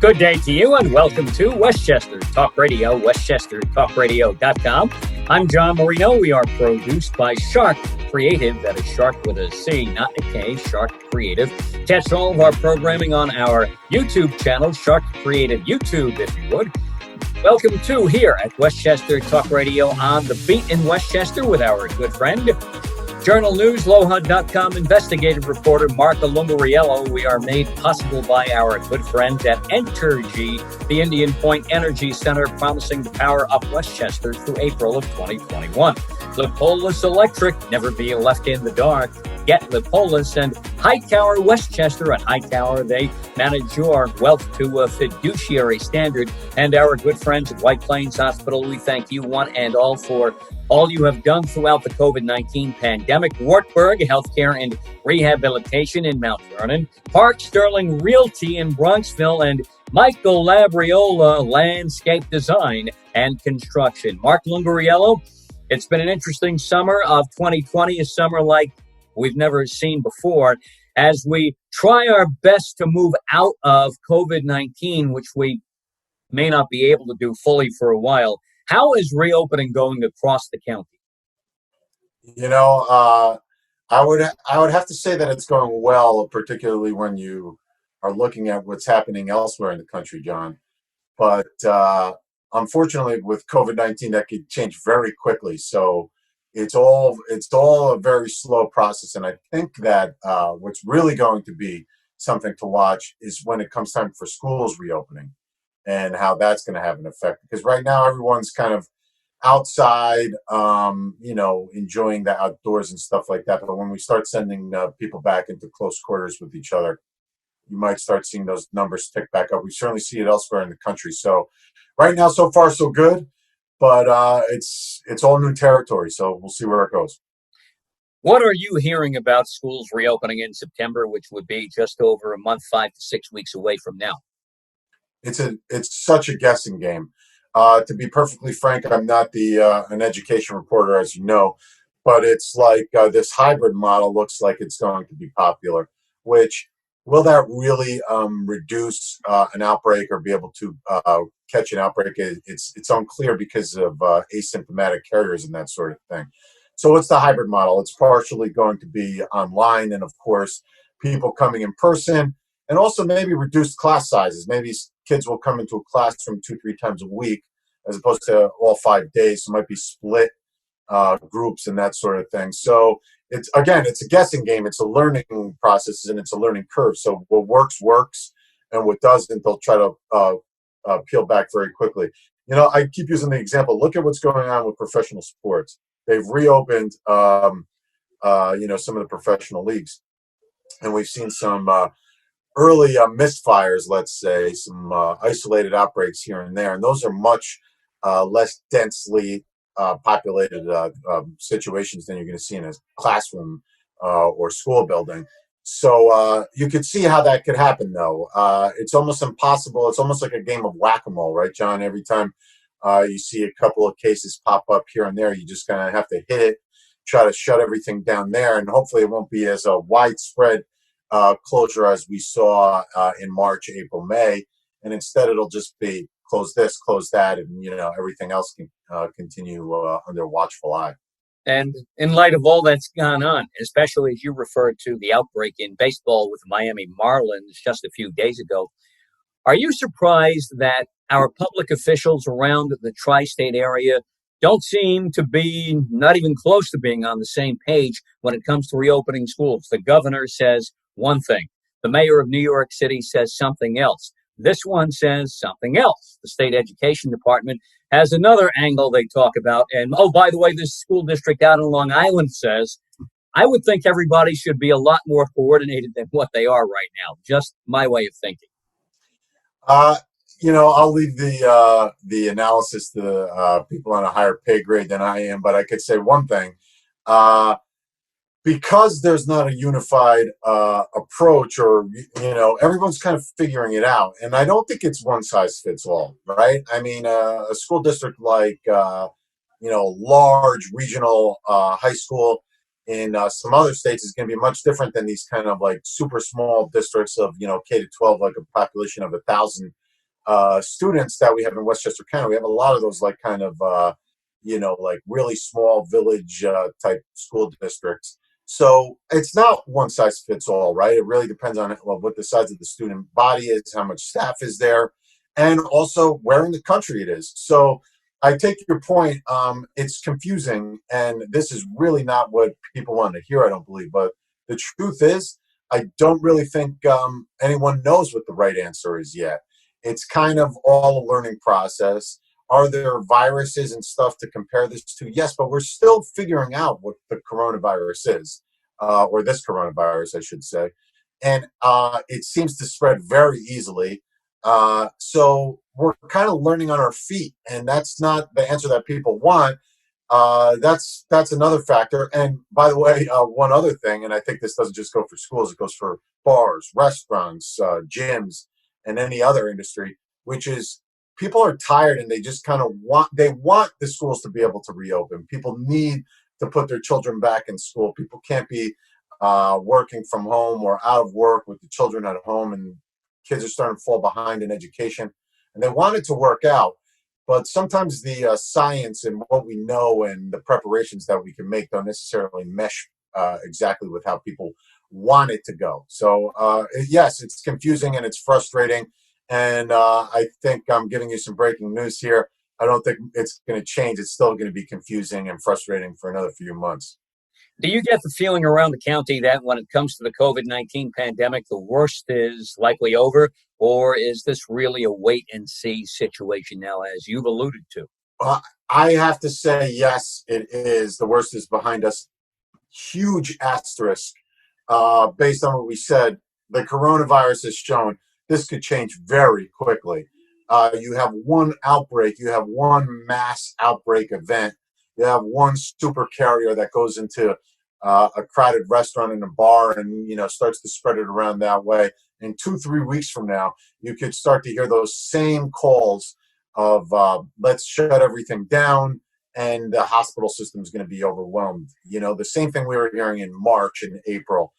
Good day to you and welcome to Westchester Talk Radio, westchestertalkradio.com. I'm John Marino. We are produced by Sharc Creative, that is Sharc with a C, not a K, Sharc Creative. Catch all of our programming on our YouTube channel, Sharc Creative YouTube, if you would. Welcome to here at Westchester Talk Radio on the beat in Westchester with our good friend, Journal News, LoHud.com investigative reporter Marco Lungariello. We are made possible by our good friends at Entergy, the Indian Point Energy Center, promising to power up Westchester through April of 2021. Lipolis Electric, never be left in the dark. Get Lipolis. And Hightower Westchester. At Hightower, they manage your wealth to a fiduciary standard. And our good friends at White Plains Hospital, we thank you one and all for all you have done throughout the COVID-19 pandemic. Wartburg Healthcare and Rehabilitation in Mount Vernon, Park Sterling Realty in Bronxville, and Michael Labriola Landscape Design and Construction. Mark Lungariello, it's been an interesting summer of 2020, a summer like we've never seen before, as we try our best to move out of COVID-19, which we may not be able to do fully for a while. How is reopening going across the county? I would have to say that it's going well, particularly when you are looking at what's happening elsewhere in the country, John. But unfortunately, with COVID-19, that could change very quickly. So it's all a very slow process. And I think that what's really going to be something to watch is when it comes time for schools reopening, and how that's going to have an effect. Because right now everyone's kind of outside, enjoying the outdoors and stuff like that. But when we start sending people back into close quarters with each other, you might start seeing those numbers tick back up. We certainly see it elsewhere in the country. So right now, so far, so good. But it's all new territory. So we'll see where it goes. What are you hearing about schools reopening in September, which would be just over a month, 5 to 6 weeks away from now? It's such a guessing game. To be perfectly frank, I'm not an education reporter, as you know, but it's like this hybrid model looks like it's going to be popular. Which, will that really reduce an outbreak or be able to catch an outbreak? It's unclear because of asymptomatic carriers and that sort of thing. So what's the hybrid model? It's partially going to be online, and of course, people coming in person. And also maybe reduced class sizes. Maybe kids will come into a classroom 2-3 times a week as opposed to all 5 days. So it might be split groups and that sort of thing. So it's a guessing game. It's a learning process and it's a learning curve. So what works, and what doesn't, they'll try to peel back very quickly. I keep using the example. Look at what's going on with professional sports. They've reopened, some of the professional leagues. And we've seen some early misfires, let's say, some isolated outbreaks here and there. And those are much less densely populated situations than you're going to see in a classroom or school building. So you could see how that could happen, though. It's almost impossible. It's almost like a game of whack-a-mole, right, John? Every time you see a couple of cases pop up here and there, you just kind of have to hit it, try to shut everything down there, and hopefully it won't be as a widespread closure as we saw in March, April, May, and instead it'll just be close this, close that, and everything else can continue under watchful eye. And in light of all that's gone on, especially as you referred to the outbreak in baseball with the Miami Marlins just a few days ago, are you surprised that our public officials around the tri-state area don't seem to be not even close to being on the same page when it comes to reopening schools? The governor says one thing. The mayor of New York City says something else. This one says something else. The state education department has another angle they talk about. And, oh, by the way, this school district out in Long Island says, I would think everybody should be a lot more coordinated than what they are right now. Just my way of thinking. I'll leave the analysis to the people on a higher pay grade than I am, but I could say one thing. Because there's not a unified approach, or everyone's kind of figuring it out, and I don't think it's one size fits all, right? I mean, a school district like large regional high school in some other states is going to be much different than these kind of like super small districts of K to 12, like a population of 1,000 students that we have in Westchester County. We have a lot of those, like, kind of, like really small village type school districts. So it's not one size fits all, right? It really depends on what the size of the student body is, how much staff is there, and also where in the country it is. So I take your point. It's confusing, and this is really not what people want to hear, I don't believe. But the truth is, I don't really think anyone knows what the right answer is yet. It's kind of all a learning process. Are there viruses and stuff to compare this to? Yes, but we're still figuring out what the coronavirus is, or this coronavirus, I should say. And it seems to spread very easily. So we're kind of learning on our feet, and that's not the answer that people want. That's another factor. And by the way, one other thing, and I think this doesn't just go for schools; it goes for bars, restaurants, gyms, and any other industry, which is people are tired and they just kind of want the schools to be able to reopen. People need to put their children back in school. People can't be working from home or out of work with the children at home, and kids are starting to fall behind in education. And they want it to work out, but sometimes the science and what we know and the preparations that we can make don't necessarily mesh exactly with how people want it to go. So yes, it's confusing and it's frustrating. And I think I'm giving you some breaking news here. I don't think it's going to change. It's still going to be confusing and frustrating for another few months. Do you get the feeling around the county that when it comes to the COVID-19 pandemic, the worst is likely over, or is this really a wait and see situation now, as you've alluded to? I have to say, yes, it is. The worst is behind us. Huge asterisk based on what we said. The coronavirus has shown this could change very quickly. You have one outbreak, you have one mass outbreak event, you have one super carrier that goes into a crowded restaurant and a bar, and starts to spread it around that way. And 2-3 weeks from now, you could start to hear those same calls of let's shut everything down, and the hospital system is going to be overwhelmed. The same thing we were hearing in March and April.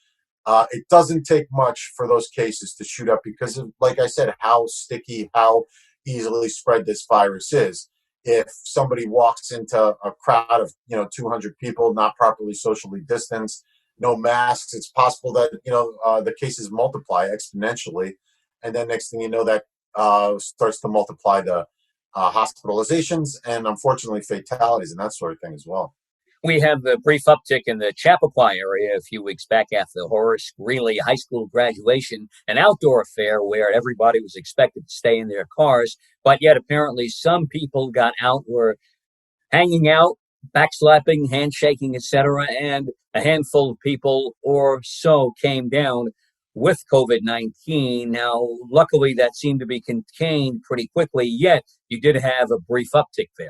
It doesn't take much for those cases to shoot up because of, like I said, how sticky, how easily spread this virus is. If somebody walks into a crowd of 200 people, not properly socially distanced, no masks, it's possible that the cases multiply exponentially, and then next thing you know, that starts to multiply the hospitalizations and unfortunately fatalities and that sort of thing as well. We have the brief uptick in the Chappaqua area a few weeks back after the Horace Greeley High School graduation, an outdoor affair where everybody was expected to stay in their cars, but yet apparently some people got out, were hanging out, backslapping, handshaking, etc., and a handful of people or so came down with COVID-19. Now, luckily, that seemed to be contained pretty quickly, yet you did have a brief uptick there.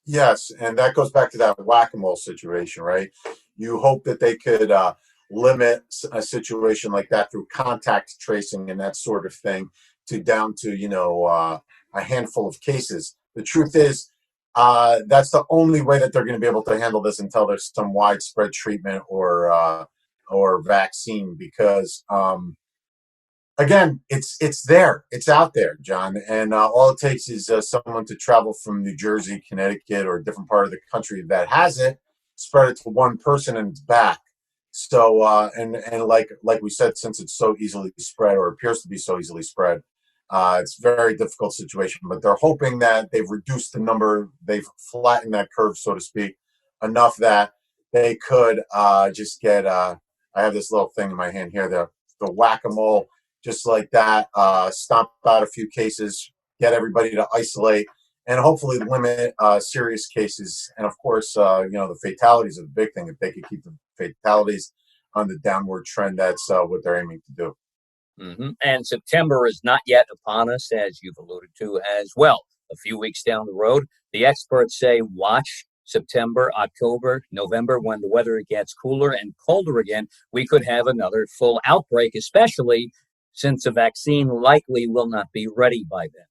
Yes, and that goes back to that whack-a-mole situation, right? You hope that they could limit a situation like that through contact tracing and that sort of thing to down to a handful of cases. The truth is, that's the only way that they're going to be able to handle this until there's some widespread treatment or vaccine. Because again, it's there, it's out there, John, and all it takes is someone to travel from New Jersey, Connecticut, or a different part of the country that has it, spread it to one person, and it's back. So and like we said, since it's so easily spread, or appears to be so easily spread, it's a very difficult situation. But they're hoping that they've reduced the number, they've flattened that curve, so to speak, enough that they could just get. I have this little thing in my hand here, the whack-a-mole, just like that, stomp out a few cases, get everybody to isolate, and hopefully limit serious cases. And of course, the fatalities are the big thing. If they could keep the fatalities on the downward trend, that's what they're aiming to do. Mm-hmm. And September is not yet upon us, as you've alluded to as well. A few weeks down the road, the experts say watch September, October, November, when the weather gets cooler and colder again, we could have another full outbreak, especially since a vaccine likely will not be ready by then.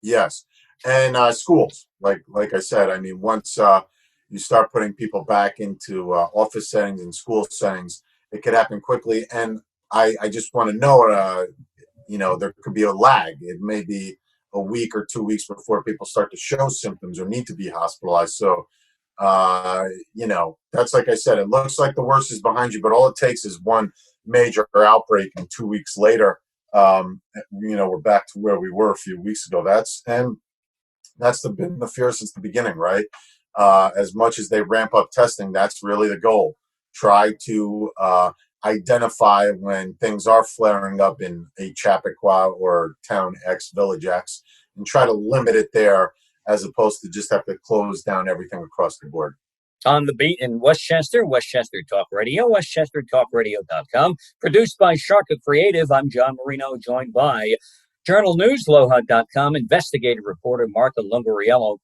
Yes, and schools, like I said, I mean, once you start putting people back into office settings and school settings, it could happen quickly. And I just want to know, there could be a lag. It may be a week or 2 weeks before people start to show symptoms or need to be hospitalized. So, that's like I said, it looks like the worst is behind you, but all it takes is one major outbreak, and 2 weeks later, we're back to where we were a few weeks ago. Been the fear since the beginning, right? As much as they ramp up testing, that's really the goal. Try to identify when things are flaring up in a Chappaqua or town X, village X, and try to limit it there as opposed to just have to close down everything across the board. On the beat in Westchester, Westchester Talk Radio, WestchesterTalkRadio.com. Produced by Sharc Creative, I'm John Marino, joined by Journal News, Loha.com, investigative reporter Martha Lungariello.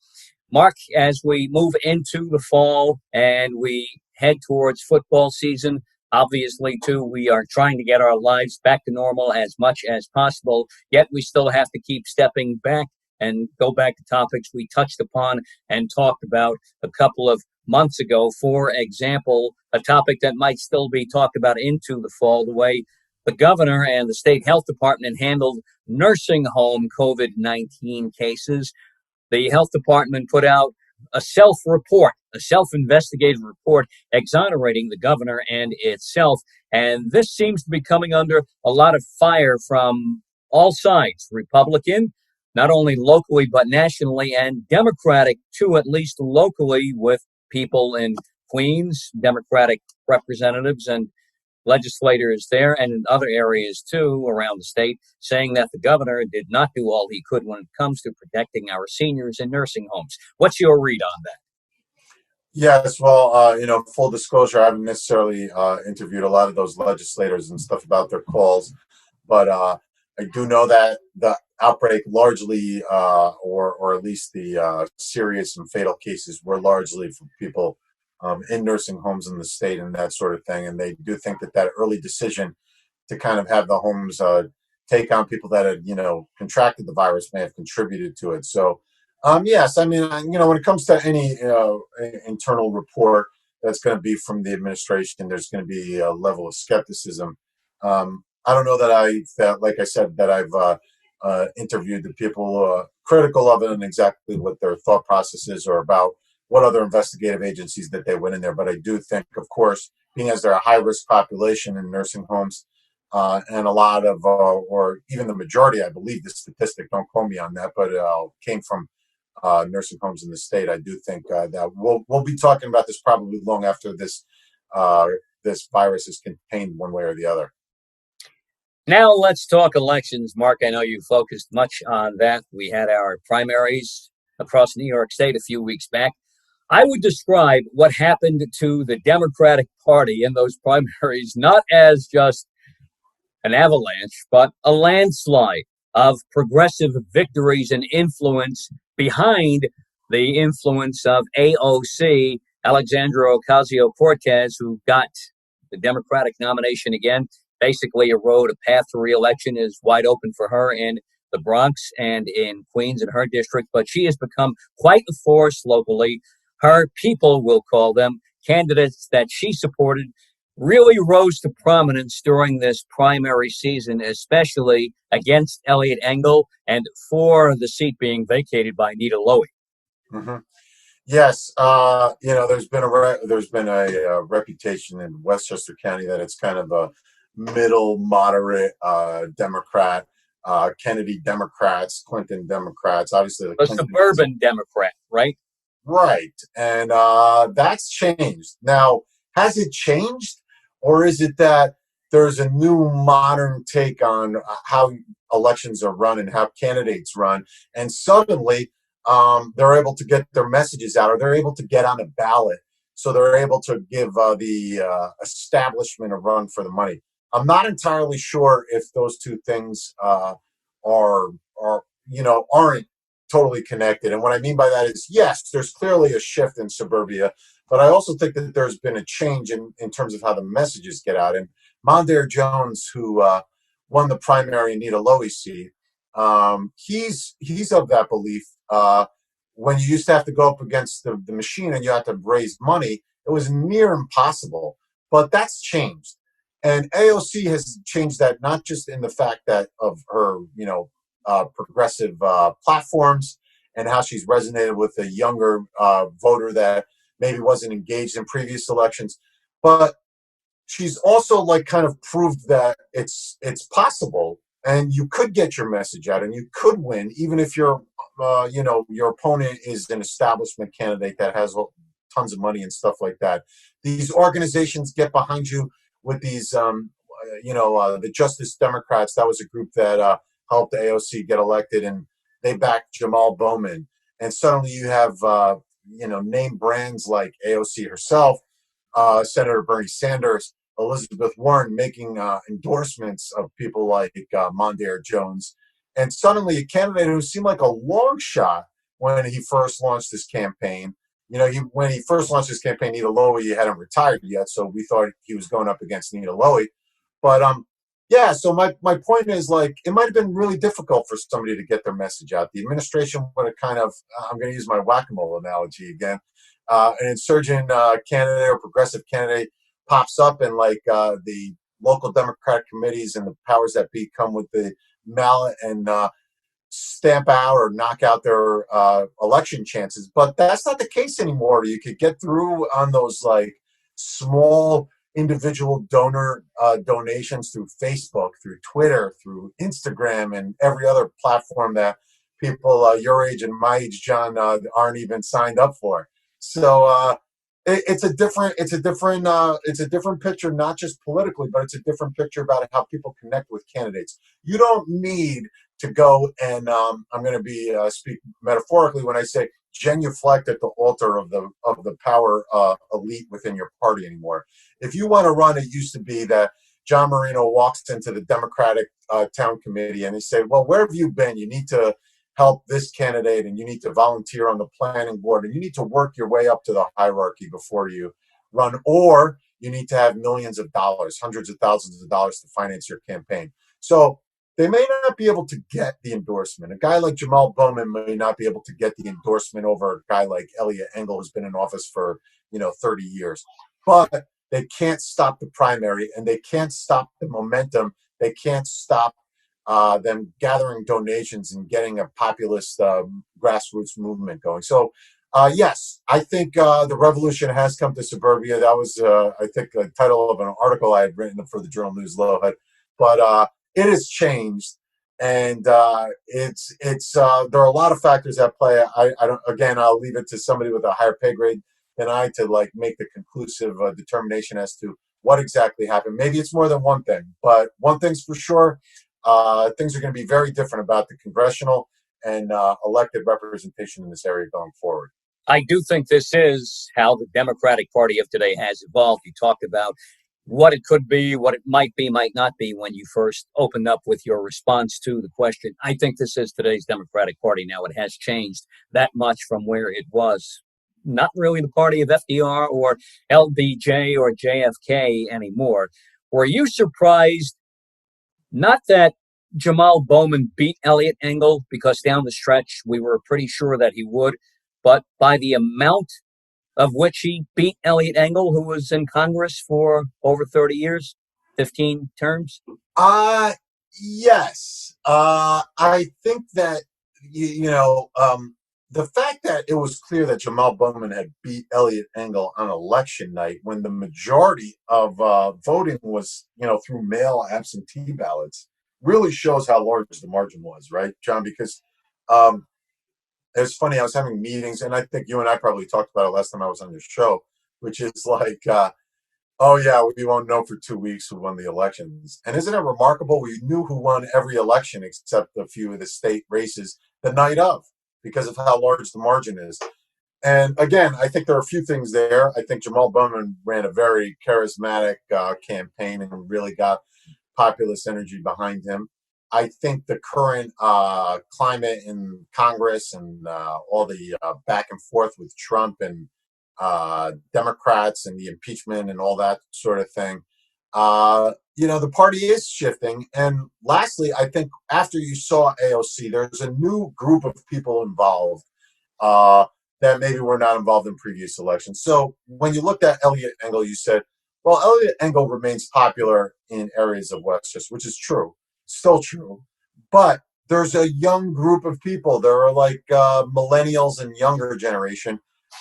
Mark, as we move into the fall and we head towards football season, obviously, too, we are trying to get our lives back to normal as much as possible, yet we still have to keep stepping back and go back to topics we touched upon and talked about a couple of months ago. For example, a topic that might still be talked about into the fall, the way the governor and the state health department handled nursing home COVID-19 cases. The health department put out a self-investigative report exonerating the governor and itself. And this seems to be coming under a lot of fire from all sides, Republican, not only locally, but nationally, and Democratic, too, at least locally, with people in Queens, Democratic representatives and legislators there and in other areas too around the state, saying that the governor did not do all he could when it comes to protecting our seniors in nursing homes. What's your read on that? Yes, well, full disclosure, I haven't necessarily interviewed a lot of those legislators and stuff about their calls, but I do know that the outbreak largely, or at least the serious and fatal cases, were largely for people in nursing homes in the state and that sort of thing. And they do think that early decision to kind of have the homes take on people that had, contracted the virus may have contributed to it. So, yes, I mean, when it comes to any internal report that's going to be from the administration, there's going to be a level of skepticism. I don't know that like I said, that I've interviewed the people critical of it and exactly what their thought process is or about what other investigative agencies that they went in there. But I do think, of course, being as they're a high-risk population in nursing homes, and a lot of, or even the majority, I believe the statistic, don't quote me on that, but came from nursing homes in the state. I do think that we'll be talking about this probably long after this virus is contained one way or the other. Now let's talk elections. Mark, I know you focused much on that. We had our primaries across New York State a few weeks back. I would describe what happened to the Democratic Party in those primaries not as just an avalanche, but a landslide of progressive victories and influence behind the influence of AOC, Alexandria Ocasio-Cortez, who got the Democratic nomination again. Basically, a road, a path to re-election is wide open for her in the Bronx and in Queens in her district, but she has become quite a force locally. Her people, we'll call them, candidates that she supported, really rose to prominence during this primary season, especially against Elliot Engel and for the seat being vacated by Nita Lowey. Mm-hmm. Yes, there's been a reputation in Westchester County that it's kind of a middle moderate Democrat, Kennedy Democrats, Clinton Democrats, obviously a suburban Democrat, right? Right, and that's changed. Now, has it changed, or is it that there's a new modern take on how elections are run and how candidates run, and suddenly they're able to get their messages out, or they're able to get on a ballot, so they're able to give the establishment a run for the money. I'm not entirely sure if those two things aren't totally connected. And what I mean by that is, yes, there's clearly a shift in suburbia, but I also think that there's been a change in terms of how the messages get out. And Mondaire Jones, who won the primary in Nita Lowey's seat, he's of that belief. When you used to have to go up against the machine and you had to raise money, it was near impossible. But that's changed. And AOC has changed that, not just in the fact that of her, progressive platforms and how she's resonated with a younger voter that maybe wasn't engaged in previous elections. But she's also like kind of proved that it's possible and you could get your message out and you could win even if your opponent is an establishment candidate that has tons of money and stuff like that. These organizations get behind you with these the Justice Democrats. That was a group that helped AOC get elected, and they backed Jamal Bowman, and suddenly you have name brands like AOC herself, Senator Bernie Sanders, Elizabeth Warren making endorsements of people like Mondaire Jones. And suddenly a candidate who seemed like a long shot when he first launched his campaign. When he first launched his campaign, Nita Lowey hadn't retired yet, so we thought he was going up against Nita Lowey. But yeah, so my point is, like, it might have been really difficult for somebody to get their message out. The administration would have kind of, I'm going to use my whack-a-mole analogy again, an insurgent candidate or progressive candidate pops up, and like the local Democratic committees and the powers that be come with the mallet and stamp out or knock out their election chances. But that's not the case anymore. You could get through on those like small individual donor donations through Facebook, through Twitter, through Instagram, and every other platform that people your age and my age, John, aren't even signed up for. So it's a different picture, not just politically, but it's a different picture about how people connect with candidates. You don't need to go and I'm going to be speak metaphorically when I say genuflect at the altar of the power elite within your party anymore. If you want to run, it used to be that John Marino walks into the Democratic town committee and they say, well, where have you been? You need to help this candidate and you need to volunteer on the planning board and you need to work your way up to the hierarchy before you run, or you need to have millions of dollars, hundreds of thousands of dollars to finance your campaign. So they may not be able to get the endorsement. A guy like Jamal Bowman may not be able to get the endorsement over a guy like Elliot Engel, who's been in office for 30 years. But they can't stop the primary, and they can't stop the momentum. They can't stop them gathering donations and getting a populist grassroots movement going. So, yes, I think the revolution has come to suburbia. That was, I think, the title of an article I had written for the Journal News Lowhead. But it has changed, and it's there are a lot of factors at play. I don't. Again, I'll leave it to somebody with a higher pay grade than I to like make the conclusive determination as to what exactly happened. Maybe it's more than one thing, but one thing's for sure: things are going to be very different about the congressional and elected representation in this area going forward. I do think this is how the Democratic Party of today has evolved. You talked about what it could be, what it might be, might not be when you first opened up with your response to the question. I think this is today's Democratic Party now. It has changed that much from where it was. Not really the party of FDR or LBJ or JFK anymore. Were you surprised, not that Jamal Bowman beat Elliot Engel, because down the stretch we were pretty sure that he would, but by the amount of which he beat Elliot Engel, who was in Congress for over 30 years, 15 terms? Yes. I think that, the fact that it was clear that Jamal Bowman had beat Elliot Engel on election night when the majority of voting was, through mail absentee ballots, really shows how large the margin was, right, John? Because it's funny, I was having meetings, and I think you and I probably talked about it last time I was on your show, which is like, oh yeah, we won't know for 2 weeks who won the elections. And isn't it remarkable? We knew who won every election except a few of the state races the night of, because of how large the margin is. And again, I think there are a few things there. I think Jamal Bowman ran a very charismatic campaign and really got populist energy behind him. I think the current climate in Congress and all the back and forth with Trump and Democrats and the impeachment and all that sort of thing, the party is shifting. And lastly, I think after you saw AOC, there's a new group of people involved that maybe were not involved in previous elections. So when you looked at Elliot Engel, you said, well, Elliot Engel remains popular in areas of Westchester, which is true, still true. But there's a young group of people. There are like millennials and younger generation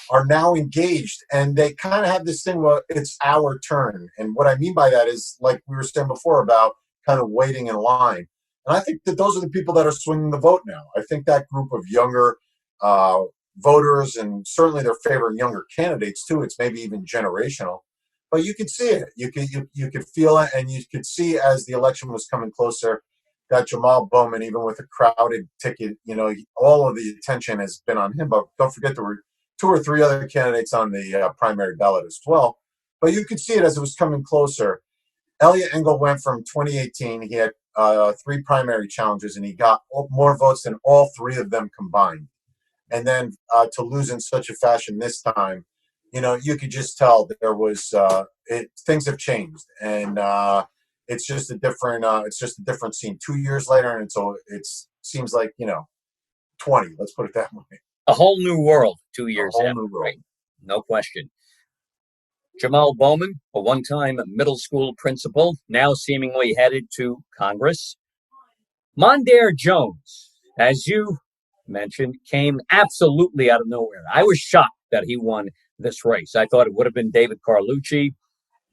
are now engaged, and they kind of have this thing where it's our turn. And what I mean by that is, like we were saying before, about kind of waiting in line. And I think that those are the people that are swinging the vote now. I think that group of younger uh, voters, and certainly they're favoring younger candidates too. It's maybe even generational, but you could see it. You could feel it, and you could see as the election was coming closer that Jamal Bowman, even with a crowded ticket, all of the attention has been on him. But don't forget there were two or three other candidates on the primary ballot as well. But you could see it as it was coming closer. Elliot Engel went from 2018. He had three primary challenges, and he got more votes than all three of them combined. And then to lose in such a fashion this time, you could just tell that there was things have changed, and it's just a different scene. 2 years later, and so it seems like 20. Let's put it that way. A whole new world 2 years A whole after, new world. right? No question. Jamal Bowman, a one-time middle school principal, now seemingly headed to Congress. Mondaire Jones, as you mentioned, came absolutely out of nowhere. I was shocked that he won this race. I thought it would have been David Carlucci,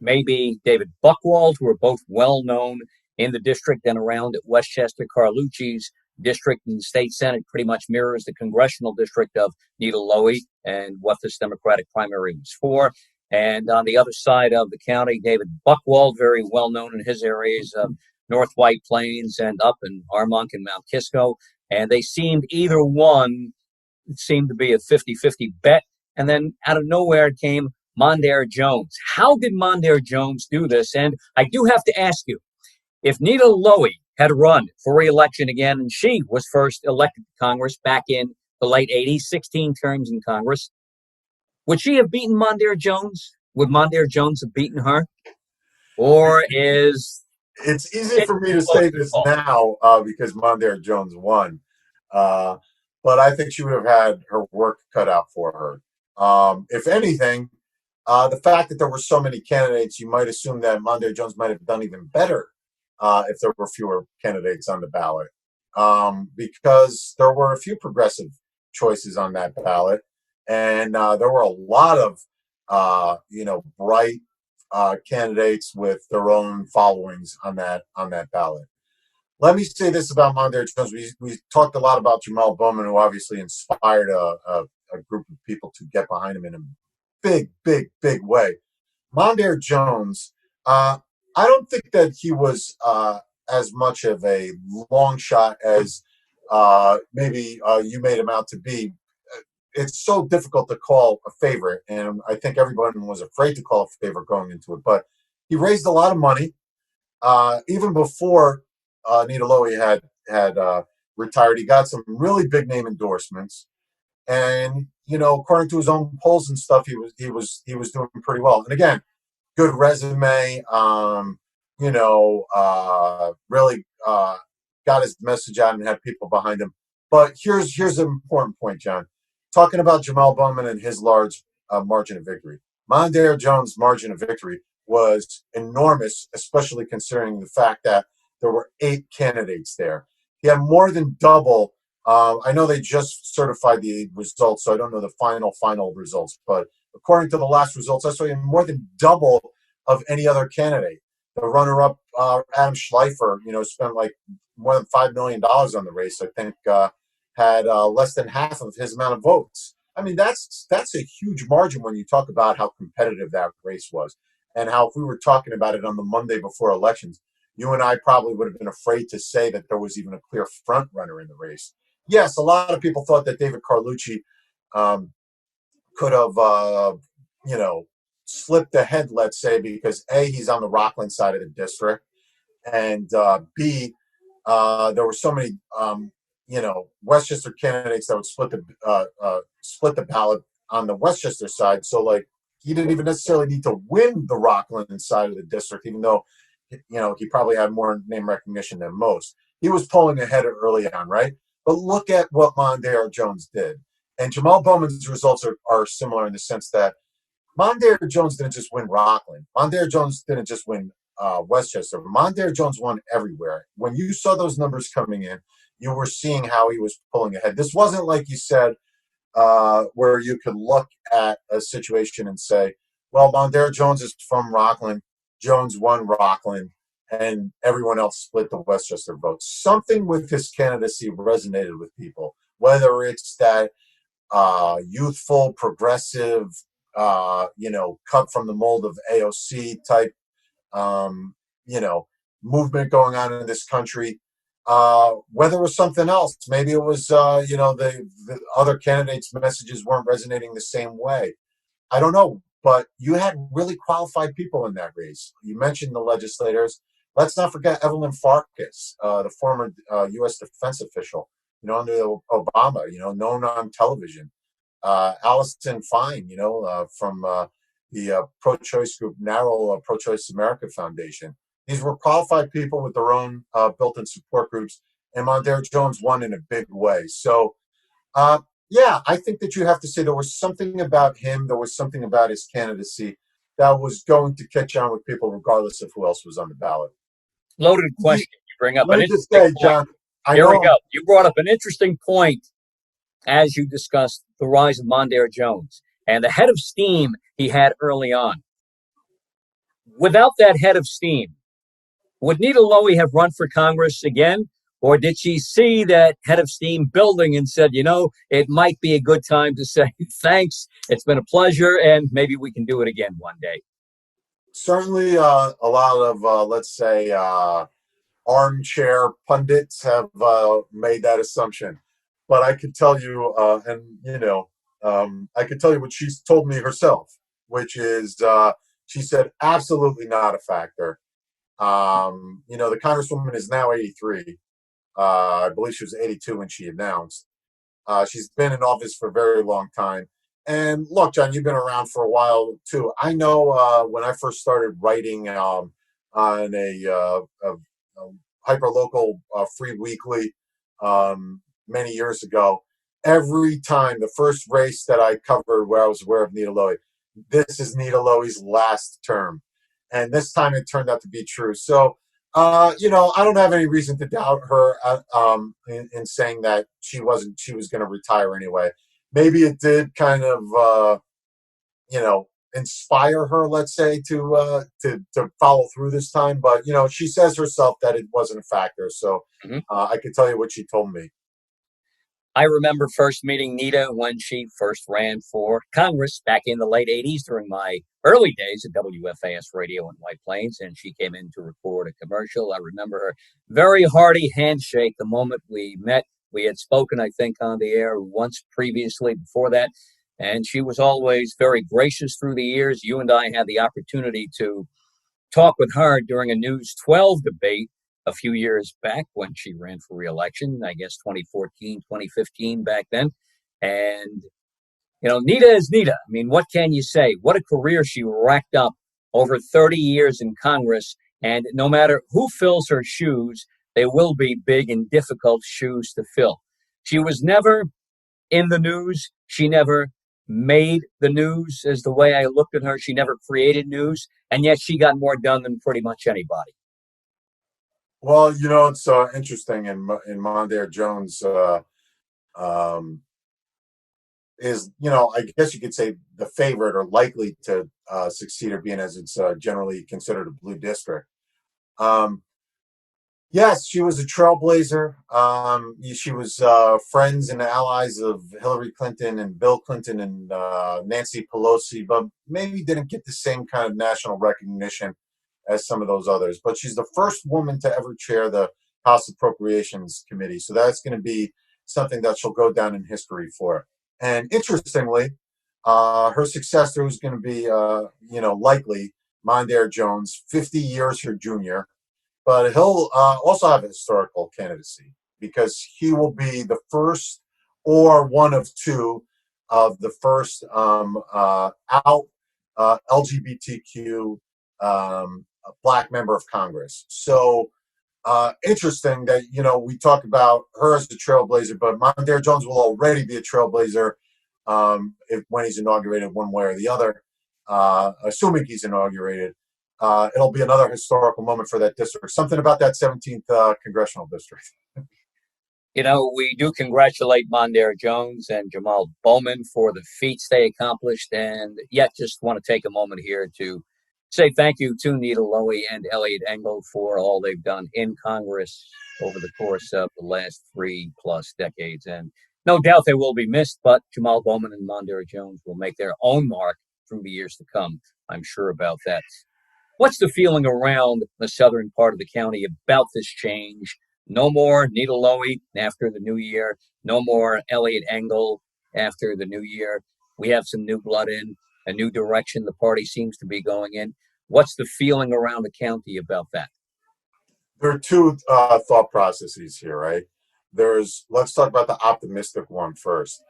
maybe David Buchwald, who are both well known in the district and around at Westchester. Carlucci's district in the state Senate pretty much mirrors the congressional district of Nita Lowey and what this Democratic primary was for. And on the other side of the county, David Buchwald, very well known in his areas of North White Plains and up in Armonk and Mount Kisco. And they seemed either one seemed to be a 50-50 bet. And then out of nowhere came Mondaire Jones. How did Mondaire Jones do this? And I do have to ask you, if Nita Lowey had run for re-election again, and she was first elected to Congress back in the late 80s, 16 terms in Congress, would she have beaten Mondaire Jones? Would Mondaire Jones have beaten her? Or is it's easy for me to say this now because Mondaire Jones won, uh, but I think she would have had her work cut out for her. If anything, the fact that there were so many candidates, you might assume that Mondaire Jones might have done even better if there were fewer candidates on the ballot, because there were a few progressive choices on that ballot, and there were a lot of bright candidates with their own followings on that ballot. Let me say this about Mondaire Jones. We talked a lot about Jamal Bowman, who obviously inspired a group of people to get behind him in a big way. Mondaire Jones, I don't think that he was as much of a long shot as maybe you made him out to be. It's so difficult to call a favorite, and I think everyone was afraid to call a favorite going into it. But he raised a lot of money, even before Nita Lowey had retired. He got some really big name endorsements, and according to his own polls and stuff, he was doing pretty well. And again, good resume. Really got his message out and had people behind him. But here's an important point, John. Talking about Jamal Bowman and his large margin of victory. Mondaire Jones' margin of victory was enormous, especially considering the fact that there were 8 candidates there. He had more than double. I know they just certified the results, so I don't know the final results. But according to the last results, I saw he had more than double of any other candidate. The runner-up, Adam Schleifer, spent like more than $5 million on the race. I think had less than half of his amount of votes. I mean, that's a huge margin when you talk about how competitive that race was, and how if we were talking about it on the Monday before elections, you and I probably would have been afraid to say that there was even a clear front runner in the race. Yes, a lot of people thought that David Carlucci could have, slipped ahead, let's say, because A, he's on the Rockland side of the district, and B, there were so many, Westchester candidates that would split the ballot on the Westchester side. So, like, he didn't even necessarily need to win the Rockland side of the district, even though, he probably had more name recognition than most. He was pulling ahead early on, right? But look at what Mondaire Jones did. And Jamal Bowman's results are similar in the sense that Mondaire Jones didn't just win Rockland. Mondaire Jones didn't just win Westchester. Mondaire Jones won everywhere. When you saw those numbers coming in, you were seeing how he was pulling ahead. This wasn't like you said, where you could look at a situation and say, well, Mondare Jones is from Rockland. Jones won Rockland, and everyone else split the Westchester vote. Something with his candidacy resonated with people, whether it's that youthful, progressive, cut from the mold of AOC type, um, you know, movement going on in this country. Whether it was something else, maybe it was, the other candidates' messages weren't resonating the same way. I don't know, but you had really qualified people in that race. You mentioned the legislators. Let's not forget Evelyn Farkas, the former U.S. defense official, under Obama, known on television. Allison Fine, from the pro-choice group, Narrow Pro-Choice America Foundation. These were qualified people with their own built-in support groups, and Mondare Jones won in a big way. So, yeah, I think that you have to say there was something about him, there was something about his candidacy that was going to catch on with people regardless of who else was on the ballot. Loaded question. You bring up Let an me just interesting say, point. John, Here we go. You brought up an interesting point as you discussed the rise of Mondare Jones and the head of steam he had early on. Without that head of steam, would Nita Lowey have run for Congress again? Or did she see that head of steam building and said, it might be a good time to say thanks, it's been a pleasure, and maybe we can do it again one day? Certainly, a lot of, let's say, armchair pundits have made that assumption. But I could tell you, I could tell you what she's told me herself, which is she said absolutely not a factor. The Congresswoman is now 83. I believe she was 82 when she announced. She's been in office for a very long time. And look, John, you've been around for a while too. I know when I first started writing on a hyper-local free weekly many years ago, every time the first race that I covered where I was aware of Nita Lowey, this is Nita Lowey's last term. And this time it turned out to be true. So, I don't have any reason to doubt her in saying that she was going to retire anyway. Maybe it did kind of, inspire her, let's say, to follow through this time. But she says herself that it wasn't a factor. So I could tell you what she told me. I remember first meeting Nita when she first ran for Congress back in the late 80s during my early days at WFAS Radio in White Plains, and she came in to record a commercial. I remember her very hearty handshake the moment we met. We had spoken, I think, on the air once previously before that, and she was always very gracious through the years. You and I had the opportunity to talk with her during a News 12 debate a few years back when she ran for re-election, I guess 2014, 2015 back then. And, Nita is Nita. I mean, what can you say? What a career she racked up over 30 years in Congress. And no matter who fills her shoes, they will be big and difficult shoes to fill. She was never in the news. She never made the news as the way I looked at her. She never created news. And yet she got more done than pretty much anybody. Well, it's interesting. In Mondare Jones is, I guess you could say the favorite or likely to succeed or being as it's generally considered a blue district. Yes, she was a trailblazer. She was friends and allies of Hillary Clinton and Bill Clinton and Nancy Pelosi, but maybe didn't get the same kind of national recognition as some of those others. But she's the first woman to ever chair the House Appropriations Committee. So that's going to be something that she'll go down in history for. And interestingly, her successor is going to be, likely Mondare Jones, 50 years her junior. But he'll also have a historical candidacy because he will be the first or one of two of the first out LGBTQ Black member of Congress. So interesting that, we talk about her as a trailblazer, but Mondare Jones will already be a trailblazer when he's inaugurated one way or the other, assuming he's inaugurated. It'll be another historical moment for that district. Something about that 17th congressional district. We do congratulate Mondaire Jones and Jamal Bowman for the feats they accomplished, and yet just want to take a moment here to say thank you to Nita Lowey and Elliot Engel for all they've done in Congress over the course of the last 3+ decades. And no doubt they will be missed, but Jamal Bowman and Mondaire Jones will make their own mark through the years to come. I'm sure about that. What's the feeling around the southern part of the county about this change? No more Nita Lowey after the new year. No more Elliot Engel after the new year. We have some new blood in, a new direction the party seems to be going in. What's the feeling around the county about that? There are two thought processes here, right? Let's talk about the optimistic one first.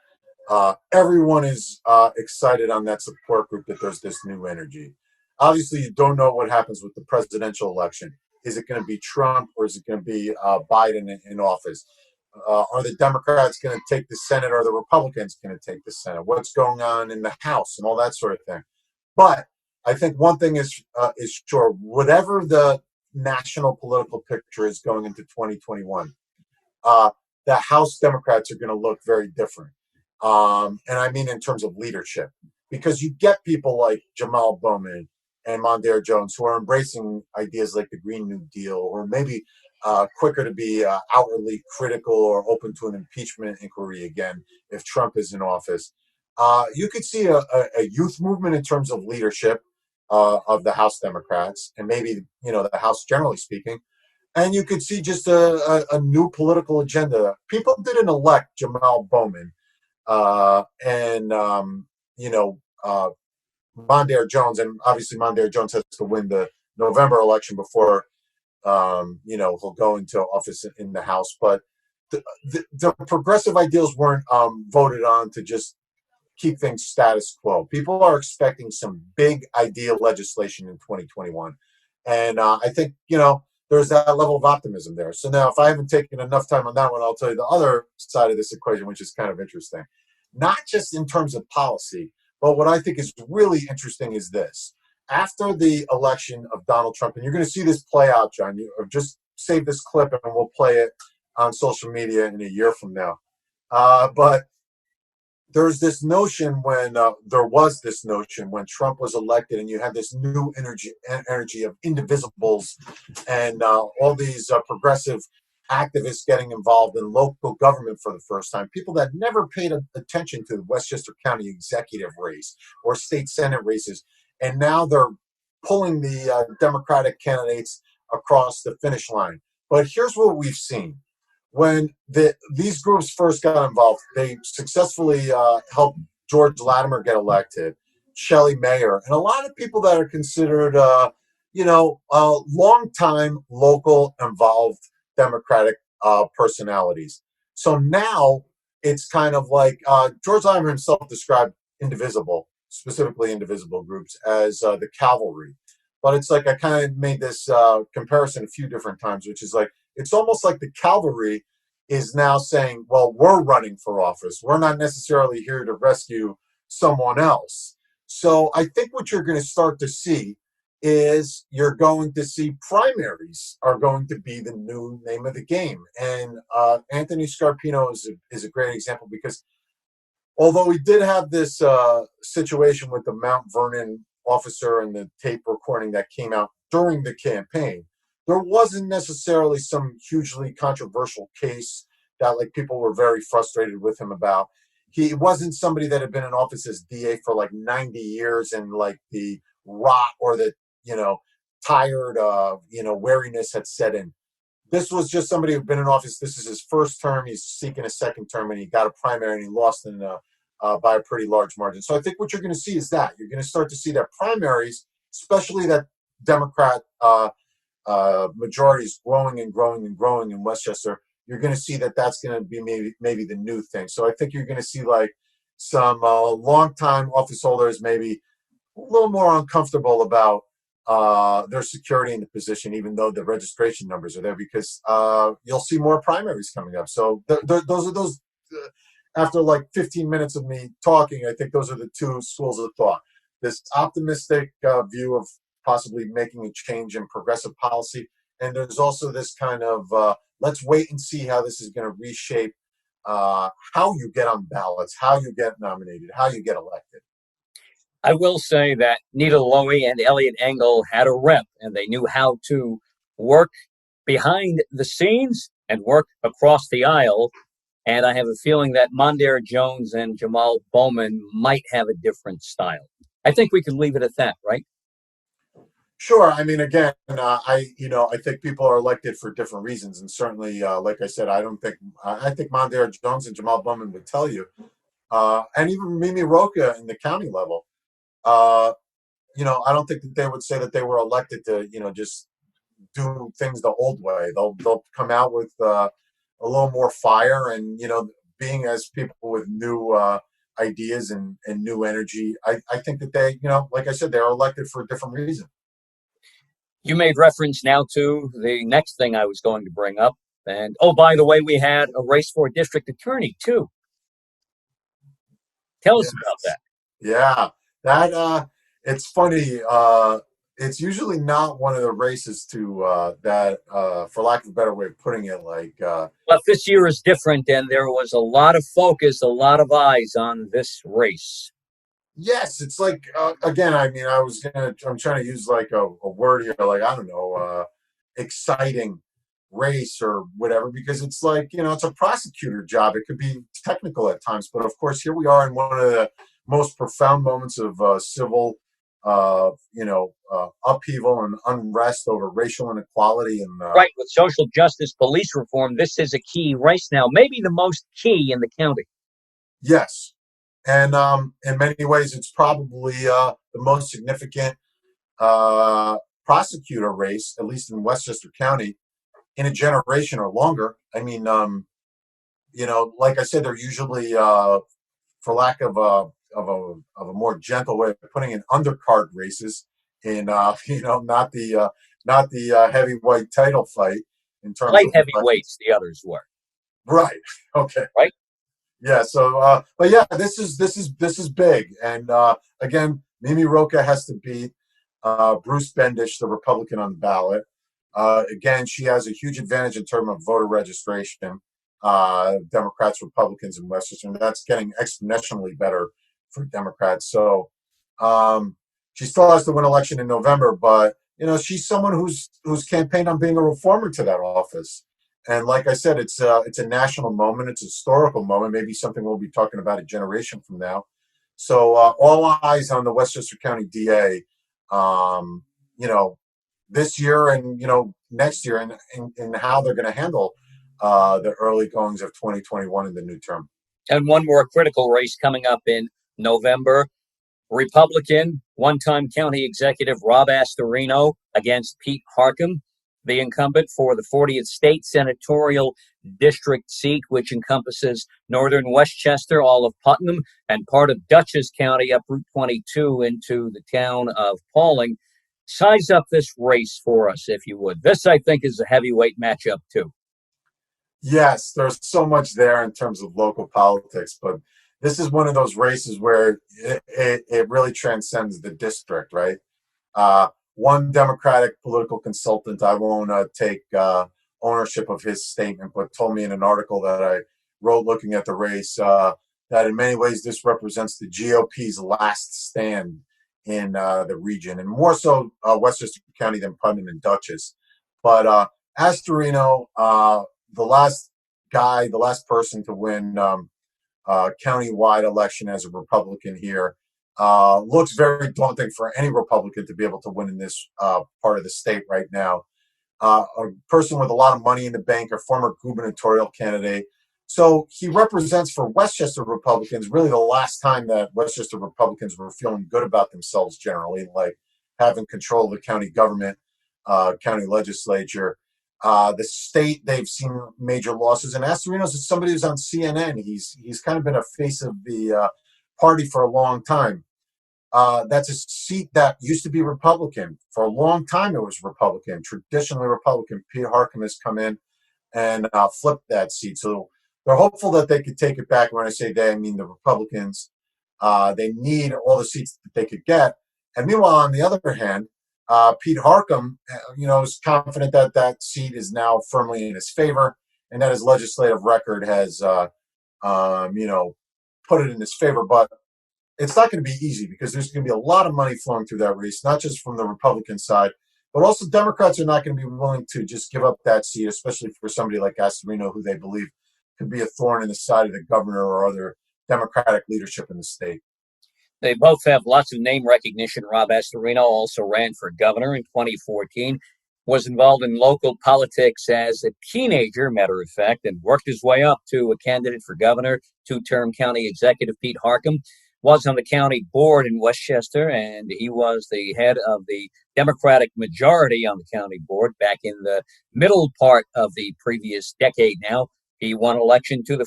Everyone is excited on that support group that there's this new energy. Obviously, you don't know what happens with the presidential election. Is it going to be Trump or is it going to be Biden in office? Are the Democrats going to take the Senate or the Republicans going to take the Senate? What's going on in the House and all that sort of thing? But I think one thing is sure: whatever the national political picture is going into 2021, the House Democrats are going to look very different. And I mean in terms of leadership, because you get people like Jamal Bowman and Mondaire Jones who are embracing ideas like the Green New Deal, or maybe quicker to be outwardly critical or open to an impeachment inquiry again if Trump is in office. You could see a youth movement in terms of leadership of the House Democrats, and maybe the House generally speaking. And you could see just a new political agenda. People didn't elect Jamal Bowman and Mondaire Jones, and obviously Mondaire Jones has to win the November election before he'll go into office in the House. But the progressive ideals weren't voted on to just keep things status quo. People are expecting some big idea legislation in 2021, and I think there's that level of optimism there. So now, if I haven't taken enough time on that one, I'll tell you the other side of this equation, which is kind of interesting. Not just in terms of policy, but what I think is really interesting is this. After the election of Donald Trump, and you're going to see this play out, John, or just save this clip and we'll play it on social media in a year from now. But there's this notion there was this notion when Trump was elected, and you had this new energy of indivisibles, and all these progressive activists getting involved in local government for the first time. People that never paid attention to the Westchester County executive race or state Senate races, and now they're pulling the Democratic candidates across the finish line. But here's what we've seen. When these groups first got involved, they successfully helped George Latimer get elected, Shelley Mayer, and a lot of people that are considered, long-time local involved Democratic personalities. So now it's kind of like George Latimer himself described indivisible, specifically indivisible groups, as the cavalry. But it's like I kind of made this comparison a few different times, which is like, it's almost like the cavalry is now saying, well, we're running for office. We're not necessarily here to rescue someone else. So I think what you're going to start to see is you're going to see primaries are going to be the new name of the game. And Anthony Scarpino is a great example, because although we did have this situation with the Mount Vernon officer and the tape recording that came out during the campaign, there wasn't necessarily some hugely controversial case that like people were very frustrated with him about. He wasn't somebody that had been in office as DA for like 90 years and like the rot or the, tired, wariness had set in. This was just somebody who'd been in office. This is his first term. He's seeking a second term, and he got a primary and he lost by a pretty large margin. So I think what you're going to see is that you're going to start to see that primaries, especially that Democrat majority is growing and growing and growing in Westchester. You're going to see that that's going to be maybe the new thing. So I think you're going to see like some longtime office holders maybe a little more uncomfortable about their security in the position, even though the registration numbers are there, because you'll see more primaries coming up. So those after like 15 minutes of me talking, I think those are the two schools of thought. This optimistic view of possibly making a change in progressive policy, and there's also this kind of let's wait and see how this is going to reshape how you get on ballots, how you get nominated, how you get elected. I will say that Nita Lowey and Elliot Engel had a rep, and they knew how to work behind the scenes and work across the aisle. And I have a feeling that Mondaire Jones and Jamal Bowman might have a different style. I think we can leave it at that, right? Sure. I mean, again, I think people are elected for different reasons, and certainly, like I said, I think Mondaire Jones and Jamal Bowman would tell you, and even Mimi Roca in the county level. Uh, I don't think that they would say that they were elected to, just do things the old way. They'll come out with a little more fire, and being as people with new ideas and new energy. I think that they, like I said, they're elected for a different reason. You made reference now to the next thing I was going to bring up. And oh, by the way, we had a race for district attorney too. Tell us about Yes. that. Yeah, that it's funny. It's usually not one of the races to that, for lack of a better way of putting it, like But this year is different, and there was a lot of focus, a lot of eyes on this race. yes, it's like again. I mean, I'm trying to use like a word here, like I don't know, exciting race or whatever, because it's like it's a prosecutor job. It could be technical at times, but of course, here we are in one of the most profound moments of civil, upheaval and unrest over racial inequality and Right, with social justice, police reform, this is a key race now, maybe the most key in the county. yes, and in many ways, it's probably the most significant prosecutor race, at least in Westchester County, in a generation or longer. I mean, like I said, they're usually, for lack of a more gentle way of putting it, undercard races in, not the heavyweight title fight in terms Light of heavyweights, the others were, right. Okay. right? Yeah. So, but yeah, this is big, and again, Mimi Roca has to beat Bruce Bendish, the Republican on the ballot. Again, she has a huge advantage in terms of voter registration. Democrats, Republicans in Westchester, and that's getting exponentially better for Democrats. So she still has to win election in November, but she's someone who's campaigned on being a reformer to that office. And like I said, it's a national moment. It's a historical moment. Maybe something we'll be talking about a generation from now. So all eyes on the Westchester County DA. Um, you know, this year and next year, and how they're going to handle the early goings of 2021 in the new term. And one more critical race coming up in November. Republican, one-time county executive Rob Astorino against Pete Harcum, the incumbent for the 40th state senatorial district seat, which encompasses northern Westchester, all of Putnam, and part of Dutchess County up Route 22 into the town of Pauling. Size up this race for us, if you would. This, I think, is a heavyweight matchup, too. Yes, there's so much there in terms of local politics, but this is one of those races where it really transcends the district, right? One Democratic political consultant, I won't take ownership of his statement, but told me in an article that I wrote looking at the race that in many ways this represents the GOP's last stand in the region, and more so Westchester County than Putnam and Dutchess. But Astorino, the last person to win county-wide election as a Republican here, looks very daunting for any Republican to be able to win in this part of the state right now. A person with a lot of money in the bank, a former gubernatorial candidate. So he represents for Westchester Republicans really the last time that Westchester Republicans were feeling good about themselves generally, like having control of the county government, county legislature. The state, they've seen major losses, and Astorino's is somebody who's on CNN. He's kind of been a face of the party for a long time. That's a seat that used to be Republican for a long time. It was Republican, traditionally Republican. Pete Harcum has come in and flipped that seat, so they're hopeful that they could take it back. When I say they, I mean the Republicans. They need all the seats that they could get, and meanwhile, on the other hand, Pete Harckham, is confident that that seat is now firmly in his favor, and that his legislative record has, put it in his favor. But it's not going to be easy because there's going to be a lot of money flowing through that race, not just from the Republican side, but also Democrats are not going to be willing to just give up that seat, especially for somebody like Marino, who they believe could be a thorn in the side of the governor or other Democratic leadership in the state. They both have lots of name recognition. Rob Astorino also ran for governor in 2014, was involved in local politics as a teenager, matter of fact, and worked his way up to a candidate for governor. Two-term county executive Pete Harckham was on the county board in Westchester, and he was the head of the Democratic majority on the county board back in the middle part of the previous decade now. He won election to the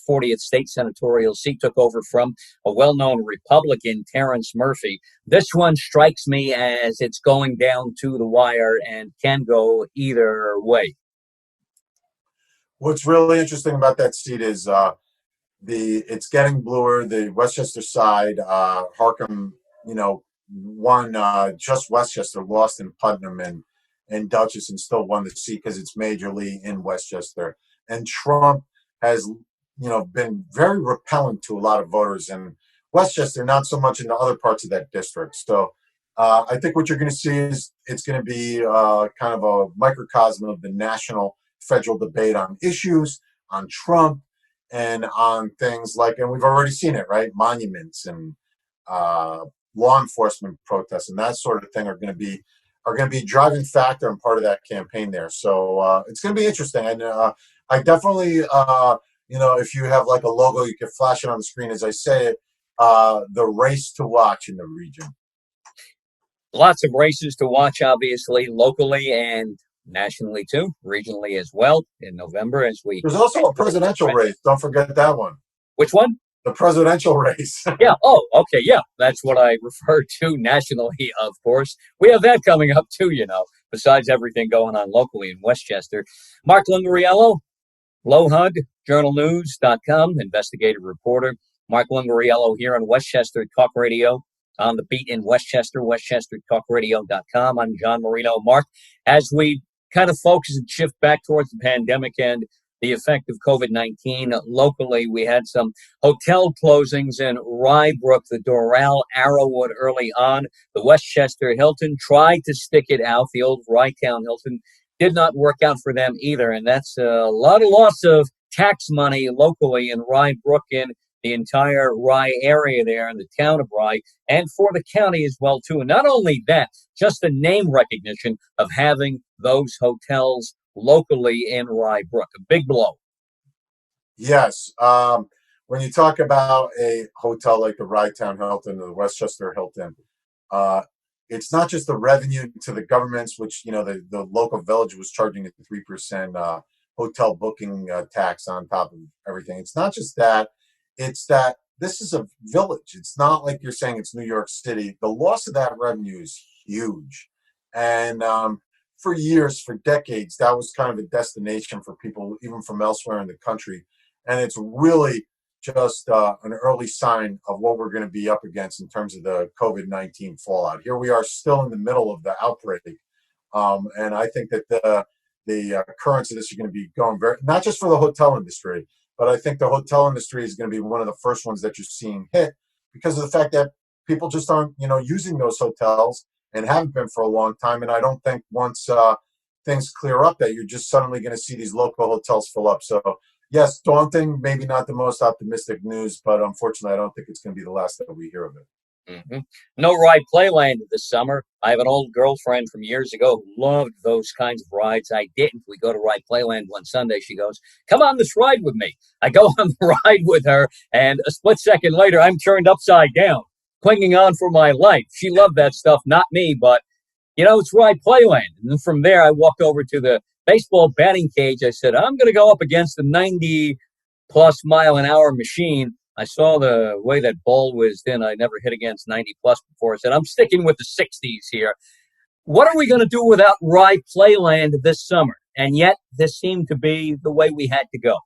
40th state senatorial seat, took over from a well-known Republican, Terrence Murphy. This one strikes me as it's going down to the wire and can go either way. What's really interesting about that seat is it's getting bluer. The Westchester side, Harckham, won just Westchester, lost in Putnam and Dutchess, and still won the seat because it's majorly in Westchester. And Trump has, been very repellent to a lot of voters in Westchester, not so much in the other parts of that district. So I think what you're going to see is it's going to be kind of a microcosm of the national federal debate on issues, on Trump, and on things like, and we've already seen it, right? Monuments and law enforcement protests and that sort of thing are going to be a driving factor and part of that campaign there. So it's going to be interesting. And I definitely, if you have like a logo, you can flash it on the screen as I say it, the race to watch in the region. Lots of races to watch, obviously, locally and nationally too, regionally as well in November as we. There's also a presidential race. Don't forget that one. Which one? The presidential race. Yeah. Oh, okay. Yeah. That's what I refer to nationally, of course. We have that coming up too, besides everything going on locally in Westchester. Mark Lungariello, LowHUD, journalnews.com, investigative reporter. Mark Lungariello here on Westchester Talk Radio, on the beat in Westchester, westchestertalkradio.com. I'm John Marino. Mark, as we kind of focus and shift back towards the pandemic and the effect of COVID-19 locally, we had some hotel closings in Rye Brook, the Doral, Arrowwood early on. The Westchester Hilton tried to stick it out. The old Ryetown Hilton did not work out for them either. And that's a lot of loss of tax money locally in Rye Brook, in the entire Rye area there in the town of Rye, and for the county as well, too. And not only that, just the name recognition of having those hotels locally in Rye Brook, a big blow. Yes. When you talk about a hotel like the Ryetown Hilton or the Westchester Hilton, it's not just the revenue to the governments, which, the local village was charging a 3% hotel booking tax on top of everything. It's not just that. It's that this is a village. It's not like you're saying it's New York City. The loss of that revenue is huge. And for years, for decades, that was kind of a destination for people, even from elsewhere in the country. And it's really just an early sign of what we're going to be up against in terms of the COVID-19 fallout. Here we are still in the middle of the outbreak. And I think that the currents of this are going to be going very, not just for the hotel industry, but I think the hotel industry is going to be one of the first ones that you're seeing hit because of the fact that people just aren't, using those hotels and haven't been for a long time. And I don't think once things clear up that you're just suddenly going to see these local hotels fill up. So yes, daunting, maybe not the most optimistic news, but unfortunately, I don't think it's going to be the last that we hear of it. Mm-hmm. No ride Playland this summer. I have an old girlfriend from years ago who loved those kinds of rides. I didn't. We go to ride Playland one Sunday. She goes, "Come on this ride with me." I go on the ride with her, and a split second later, I'm turned upside down, clinging on for my life. She loved that stuff, not me, but, it's ride Playland. And then from there, I walked over to the baseball batting cage. I said, I'm going to go up against the 90-plus mile-an-hour machine. I saw the way that ball whizzed in. I never hit against 90-plus before. I said, I'm sticking with the 60s here. What are we going to do without Rye Playland this summer? And yet, this seemed to be the way we had to go.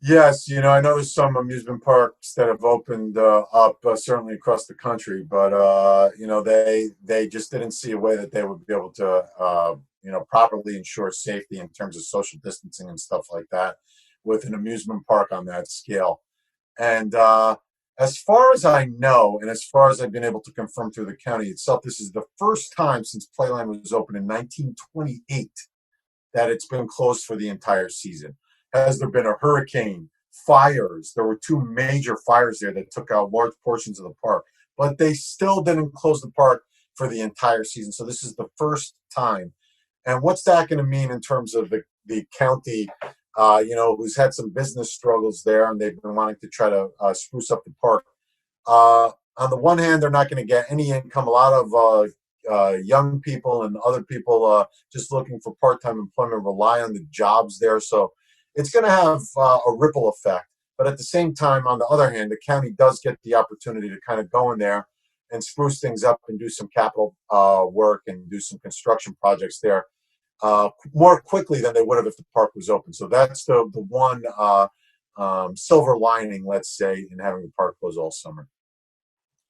Yes, I know there's some amusement parks that have opened up certainly across the country, but they just didn't see a way that they would be able to properly ensure safety in terms of social distancing and stuff like that with an amusement park on that scale. And as far as I know, and as far as I've been able to confirm through the county itself, this is the first time since Playland was opened in 1928 that it's been closed for the entire season. Has there been a hurricane, fires? There were two major fires there that took out large portions of the park, but they still didn't close the park for the entire season. So this is the first time. And what's that going to mean in terms of the county, who's had some business struggles there and they've been wanting to try to spruce up the park? On the one hand, they're not going to get any income. A lot of young people and other people just looking for part-time employment rely on the jobs there. So it's going to have a ripple effect. But at the same time, on the other hand, the county does get the opportunity to kind of go in there and spruce things up and do some capital work and do some construction projects there more quickly than they would have if the park was open. So that's the one silver lining, let's say, in having the park closed all summer.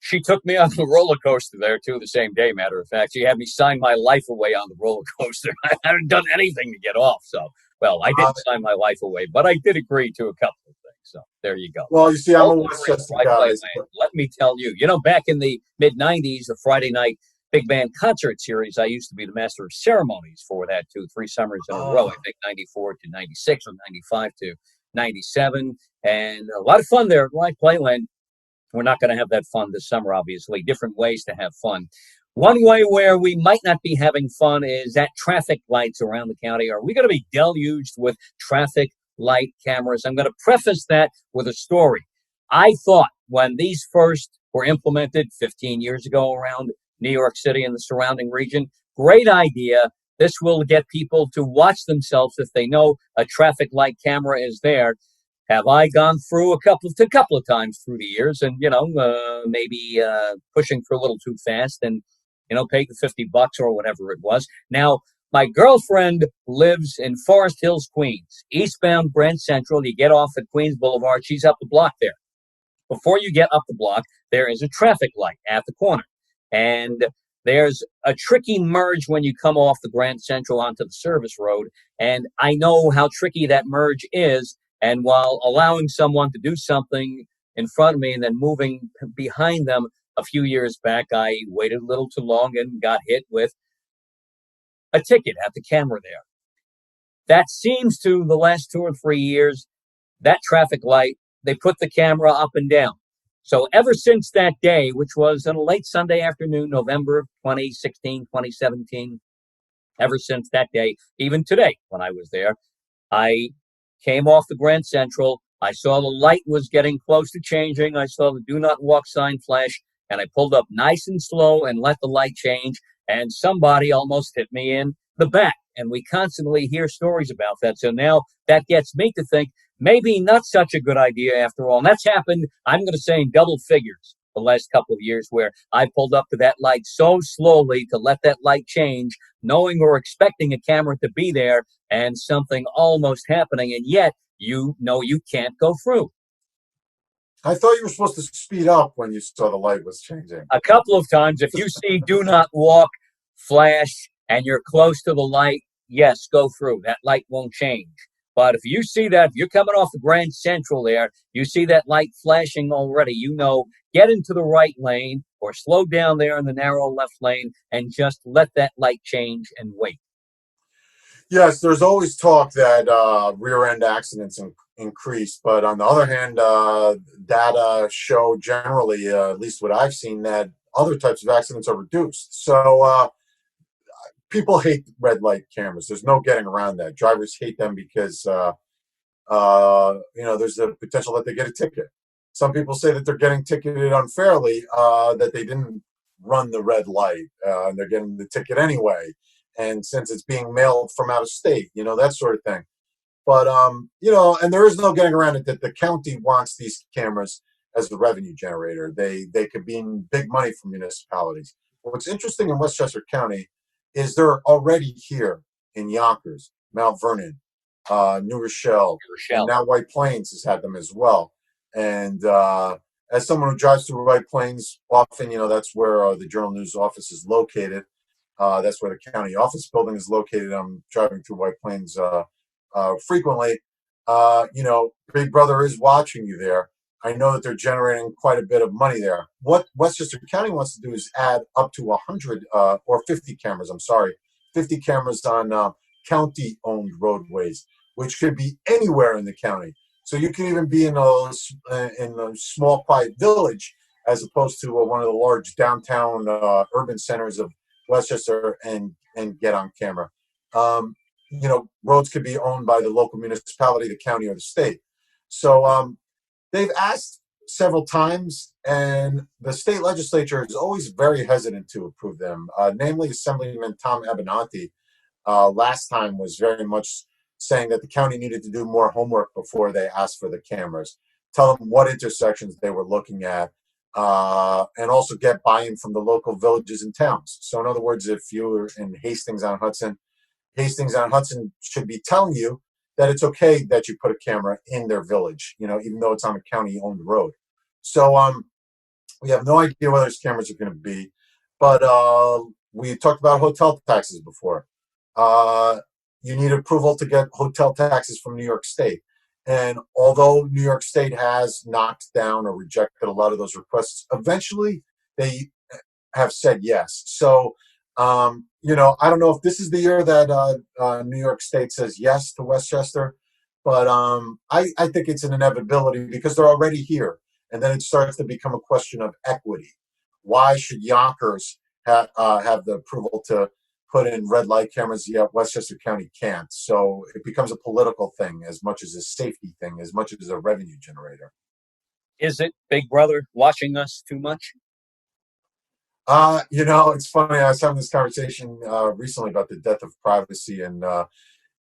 She took me on the roller coaster there too the same day. Matter of fact, she had me sign my life away on the roller coaster. I hadn't done anything to get off, so well, I didn't sign my life away, but I did agree to a couple of things. So there you go. Well, you see, I'm a Westchester guy. Let me tell you, back in the mid '90s, the Friday night big band concert series, I used to be the master of ceremonies for that too. 3 summers in a row, I think 94 to 96 or 95 to 97, and a lot of fun there, right? Playland. We're not going to have that fun this summer, obviously. Different ways to have fun. One way where we might not be having fun is at traffic lights around the county. Are we going to be deluged with traffic light cameras? I'm going to preface that with a story. I thought when these first were implemented 15 years ago around New York City and the surrounding region, great idea. This will get people to watch themselves if they know a traffic light camera is there. Have I gone through a couple of times through the years and, maybe pushing for a little too fast and, paid the $50 or whatever it was. Now, my girlfriend lives in Forest Hills, Queens, eastbound Grand Central. You get off at Queens Boulevard. She's up the block there. Before you get up the block, there is a traffic light at the corner. And there's a tricky merge when you come off the Grand Central onto the service road. And I know how tricky that merge is. And while allowing someone to do something in front of me and then moving behind them a few years back, I waited a little too long and got hit with a ticket at the camera there. That seems to the last 2 or 3 years, that traffic light, they put the camera up and down. So ever since that day, which was on a late Sunday afternoon, November 2016, 2017, ever since that day, even today when I was there, I came off the Grand Central. I saw the light was getting close to changing. I saw the do not walk sign flash, and I pulled up nice and slow and let the light change, and somebody almost hit me in the back. And we constantly hear stories about that. So now that gets me to think maybe not such a good idea after all. And that's happened, I'm going to say, in double figures the last couple of years where I pulled up to that light so slowly to let that light change, knowing or expecting a camera to be there and something almost happening, and yet you can't go through. I thought you were supposed to speed up when you saw the light was changing. A couple of times, if you see do not walk flash and you're close to the light, yes, go through. That light won't change. But if you see that, if you're coming off the Grand Central there, you see that light flashing already, get into the right lane or slow down there in the narrow left lane and just let that light change and wait. Yes, there's always talk that rear end accidents increase, but on the other hand, data show generally, at least what I've seen, that other types of accidents are reduced. So people hate red light cameras. There's no getting around that. Drivers hate them because there's the potential that they get a ticket. Some people say that they're getting ticketed unfairly, that they didn't run the red light, and they're getting the ticket anyway. And since it's being mailed from out of state, that sort of thing. But, and there is no getting around it that the county wants these cameras as the revenue generator. They could mean big money for municipalities. What's interesting in Westchester County is they're already here in Yonkers, Mount Vernon, New Rochelle, and now White Plains has had them as well. And as someone who drives through White Plains often, that's where the Journal News office is located. That's where the county office building is located. I'm driving through White Plains frequently. Big Brother is watching you there. I know that they're generating quite a bit of money there. What Westchester County wants to do is add up to 100 or 50 cameras. 50 cameras on county-owned roadways, which could be anywhere in the county. So you can even be in a small, quiet village, as opposed to one of the large downtown urban centers of Westchester, and get on camera. Roads could be owned by the local municipality, the county, or the state. So they've asked several times, and the state legislature is always very hesitant to approve them. Namely, Assemblyman Tom Abenanti last time was very much saying that the county needed to do more homework before they asked for the cameras, tell them what intersections they were looking at, and also get buy-in from the local villages and towns. So in other words, if you're in Hastings-on-Hudson should be telling you that it's okay that you put a camera in their village, even though it's on a county-owned road. So we have no idea where those cameras are going to be, but we talked about hotel taxes before. You need approval to get hotel taxes from New York State. And although New York State has knocked down or rejected a lot of those requests, eventually they have said yes. So, I don't know if this is the year that New York State says yes to Westchester, but I think it's an inevitability because they're already here. And then it starts to become a question of equity. Why should Yonkers have the approval to put in red light cameras, yet Westchester County can't? So it becomes a political thing as much as a safety thing, as much as a revenue generator. Is it Big Brother watching us too much? It's funny. I was having this conversation recently about the death of privacy, and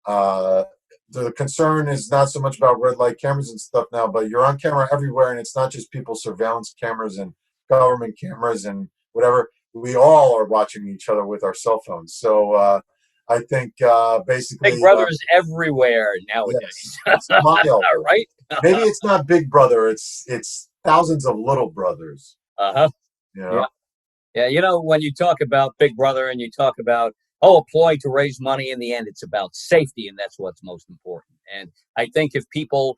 the concern is not so much about red light cameras and stuff now, but you're on camera everywhere, and it's not just people's surveillance cameras and government cameras and whatever. We all are watching each other with our cell phones. So I think basically Big Brother is everywhere nowadays. Yes, smile. Right? Maybe it's not Big Brother. It's thousands of little brothers. Yeah. When you talk about Big Brother and you talk about a ploy to raise money, in the end, it's about safety, and that's what's most important. And I think if people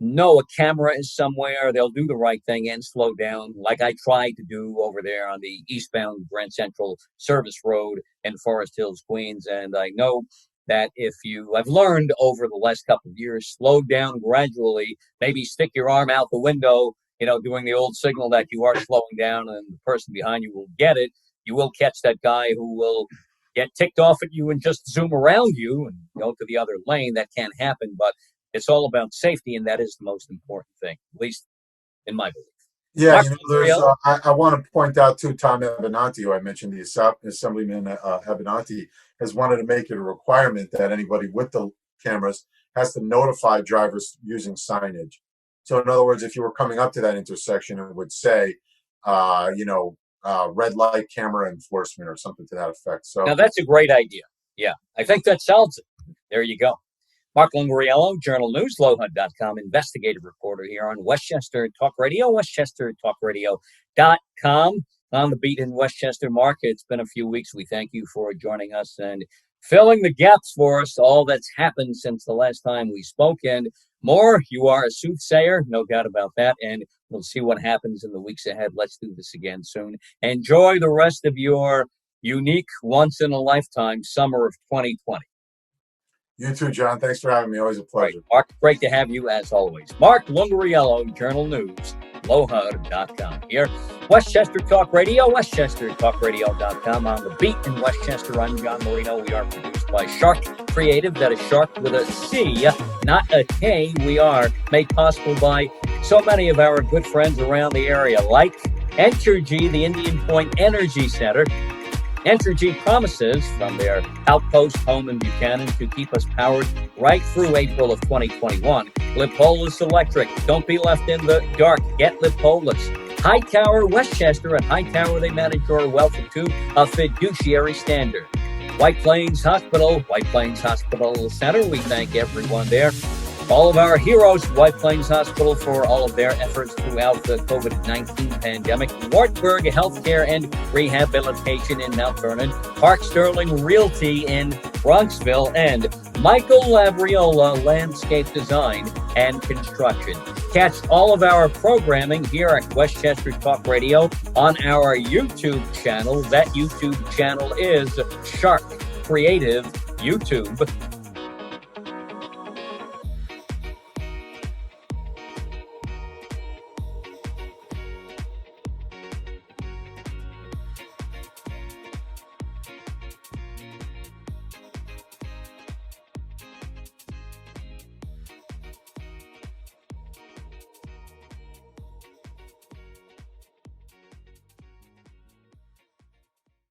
know a camera is somewhere, they'll do the right thing and slow down, like I tried to do over there on the eastbound Grand Central Service Road in Forest Hills, Queens. And I know that if you have learned over the last couple of years, slow down gradually, maybe stick your arm out the window, doing the old signal that you are slowing down, and the person behind you will get it. You will catch that guy who will get ticked off at you and just zoom around you and go to the other lane. That can't happen, but it's all about safety, and that is the most important thing, at least in my belief. Yeah, I want to point out too, Tom Abenanti, who I mentioned, the Assemblyman Abenanti, has wanted to make it a requirement that anybody with the cameras has to notify drivers using signage. So in other words, if you were coming up to that intersection, it would say, red light camera enforcement or something to that effect. So now that's a great idea. Yeah, I think that solves it. There you go. Mark Lungariello, Journal News, lowhud.com, investigative reporter here on Westchester Talk Radio, westchestertalkradio.com. On the beat in Westchester. Mark, it's been a few weeks. We thank you for joining us and filling the gaps for us, all that's happened since the last time we spoke. And more, you are a soothsayer, no doubt about that. And we'll see what happens in the weeks ahead. Let's do this again soon. Enjoy the rest of your unique, once-in-a-lifetime summer of 2020. You too, John. Thanks for having me. Always a pleasure. Right. Mark, great to have you as always. Mark Lungariello, Journal News, lowhud.com. Here, Westchester Talk Radio, westchestertalkradio.com. On the beat in Westchester, I'm John Marino. We are produced by Sharc Creative. That is Sharc with a C, not a K. We are made possible by so many of our good friends around the area, like Entergy, the Indian Point Energy Center. Entergy promises from their outpost home in Buchanan to keep us powered right through April of 2021. Lipolis Electric. Don't be left in the dark. Get Lipolis. Hightower Westchester. At Hightower, they manage your wealth to a fiduciary standard. White Plains Hospital Center. We thank everyone there. All of our heroes, White Plains Hospital, for all of their efforts throughout the COVID-19 pandemic. Wartburg Healthcare and Rehabilitation in Mount Vernon. Park Sterling Realty in Bronxville. And Michael Labriola Landscape Design and Construction. Catch all of our programming here at Westchester Talk Radio on our YouTube channel. That YouTube channel is Sharc Creative YouTube.